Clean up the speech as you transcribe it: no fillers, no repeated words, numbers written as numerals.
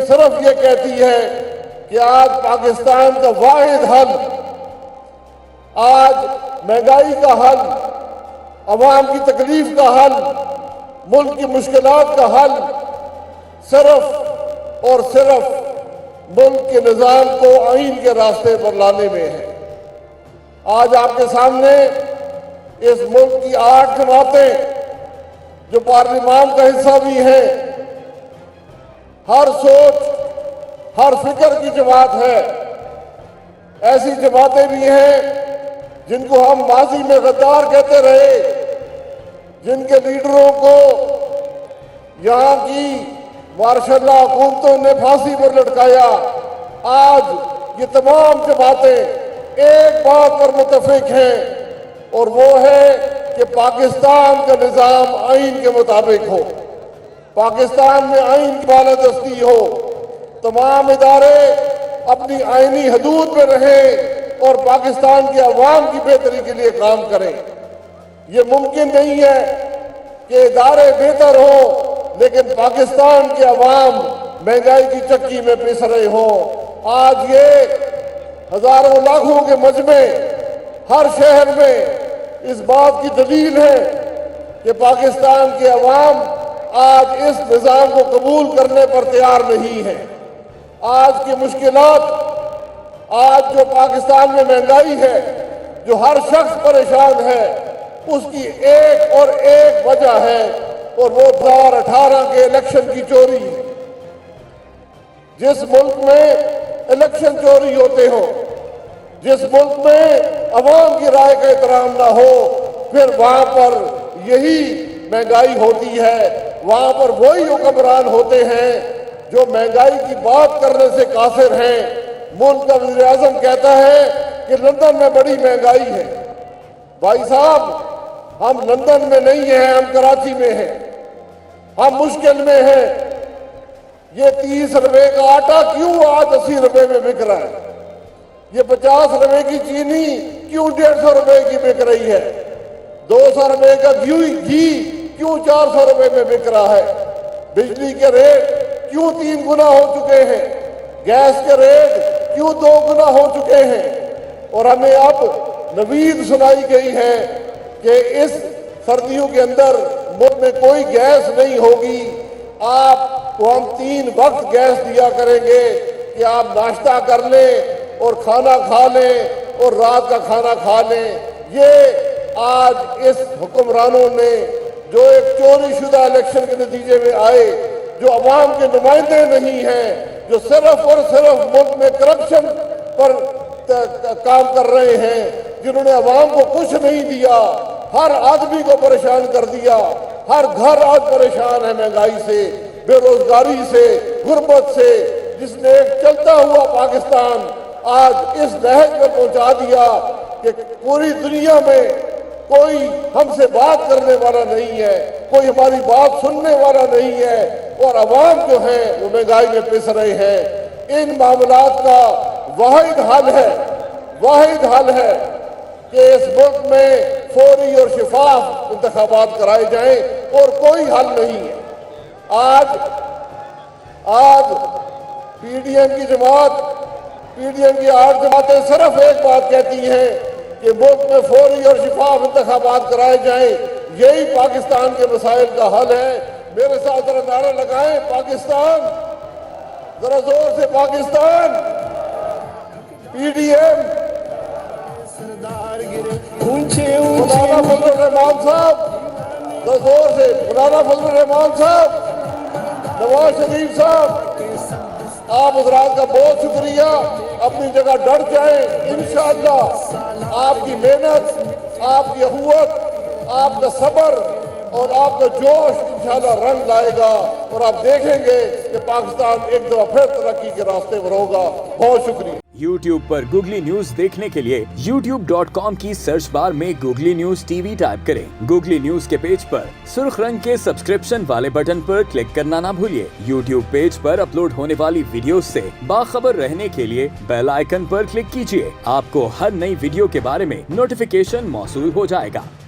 صرف یہ کہتی ہے کہ آج پاکستان کا واحد حل، آج مہنگائی کا حل، عوام کی تکلیف کا حل، ملک کی مشکلات کا حل صرف اور صرف ملک کے نظام کو آئین کے راستے پر لانے میں ہے۔ آج آپ کے سامنے اس ملک کی 8 جماعتیں جو پارلیمان کا حصہ بھی ہیں، ہر سوچ ہر فکر کی جماعت ہے۔ ایسی جماعتیں بھی ہیں جن کو ہم ماضی میں غدار کہتے رہے، جن کے لیڈروں کو یہاں کی ماشاء اللہ حکومتوں نے پھانسی پر لٹکایا۔ آج یہ تمام جماعتیں ایک بات پر متفق ہیں، اور وہ ہے کہ پاکستان کا نظام آئین کے مطابق ہو، پاکستان میں آئین کی بالادستی ہو، تمام ادارے اپنی آئینی حدود میں رہیں اور پاکستان کے عوام کی بہتری کے لیے کام کریں۔ یہ ممکن نہیں ہے کہ ادارے بہتر ہوں لیکن پاکستان کے عوام مہنگائی کی چکی میں پس رہے ہوں۔ آج یہ ہزاروں لاکھوں کے مجمع ہر شہر میں اس بات کی دلیل ہے کہ پاکستان کے عوام آج اس نظام کو قبول کرنے پر تیار نہیں ہے۔ آج کی مشکلات، آج جو پاکستان میں مہنگائی ہے، جو ہر شخص پریشان ہے، اس کی ایک اور ایک وجہ ہے، اور وہ 2018 کے الیکشن کی چوری ہے۔ جس ملک میں الیکشن چوری ہوتے ہو، جس ملک میں عوام کی رائے کا احترام نہ ہو، پھر وہاں پر یہی مہنگائی ہوتی ہے، وہاں پر وہی حکمران ہوتے ہیں جو مہنگائی کی بات کرنے سے قاصر ہیں۔ ملک کا وزیر اعظم کہتا ہے کہ لندن میں بڑی مہنگائی ہے۔ بھائی صاحب، ہم لندن میں نہیں ہیں، ہم کراچی میں ہیں، ہم مشکل میں ہیں۔ یہ 30 روپے کا آٹا کیوں آج 80 روپے میں بک رہا ہے؟ یہ 50 روپے کی چینی کیوں 150 روپے کی بک رہی ہے؟ 200 روپے کا گھی کیوں 400 روپے میں بک رہا ہے؟ بجلی کے ریٹ کیوں 3 گنا ہو چکے ہیں؟ گیس کے ریٹ کیوں 2 گنا ہو چکے ہیں؟ اور ہمیں اب نوید سنائی گئی ہے کہ اس سردیوں کے اندر ملک میں کوئی گیس نہیں ہوگی، آپ کو ہم 3 وقت گیس دیا کریں گے کہ آپ ناشتہ کر لیں اور کھانا کھا لیں اور رات کا کھانا کھا لیں۔ یہ آج اس حکمرانوں نے جو ایک چوری شدہ الیکشن کے نتیجے میں آئے، جو عوام کے نمائندے نہیں ہیں، جو صرف اور صرف ملک میں کرپشن پر کام کر رہے ہیں، جنہوں نے عوام کو کچھ نہیں دیا، ہر آدمی کو پریشان کر دیا۔ ہر گھر آج پریشان ہے مہنگائی سے، بے روزگاری سے، غربت سے، جس نے ایک چلتا ہوا پاکستان آج اس نہج پر پہنچا دیا کہ پوری دنیا میں کوئی ہم سے بات کرنے والا نہیں ہے، کوئی ہماری بات سننے والا نہیں ہے، اور عوام جو ہے وہ مہنگائی میں پس رہے ہیں۔ ان معاملات کا واحد حل ہے کہ اس ملک میں فوری اور شفاف انتخابات کرائے جائیں، اور کوئی حل نہیں ہے۔ آج پی ڈی ایم کی جماعت، پی ڈی ایم کی 8 جماعتیں صرف ایک بات کہتی ہیں کہ ملک میں فوری اور شفاف انتخابات کرائے جائیں، یہی پاکستان کے مسائل کا حل ہے۔ میرے ساتھ ذرا نعرہ لگائیں، پاکستان، ذرا زور سے پاکستان، پی ڈی ایم، مولانا فضل الرحمان صاحب، ذرا زور سے مولانا فضل الرحمان صاحب، نواز شریف صاحب، آپ حضرات کا بہت شکریہ۔ اپنی جگہ ڈٹ جائیں، انشاءاللہ آپ کی محنت، آپ کی اخوت، آپ کا صبر اور آپ کا جوش انشاءاللہ رنگ لائے گا، اور آپ دیکھیں گے کہ پاکستان ایک دفعہ پھر ترقی کے راستے پر ہوگا۔ بہت شکریہ۔ YouTube پر گوگلی نیوز دیکھنے کے لیے youtube.com کی سرچ بار میں googly news T V type کریں۔ گوگلی نیوز کے پیج پر سرخ رنگ کے سبسکرپشن والے بٹن پر کلک کرنا نہ بھولیے۔ YouTube پیج پر اپلوڈ ہونے والی ویڈیوز سے باخبر رہنے کے لیے بیل آئیکن پر کلک کیجیے۔ آپ کو ہر نئی ویڈیو کے بارے میں نوٹیفیکیشن موصول ہو جائے گا۔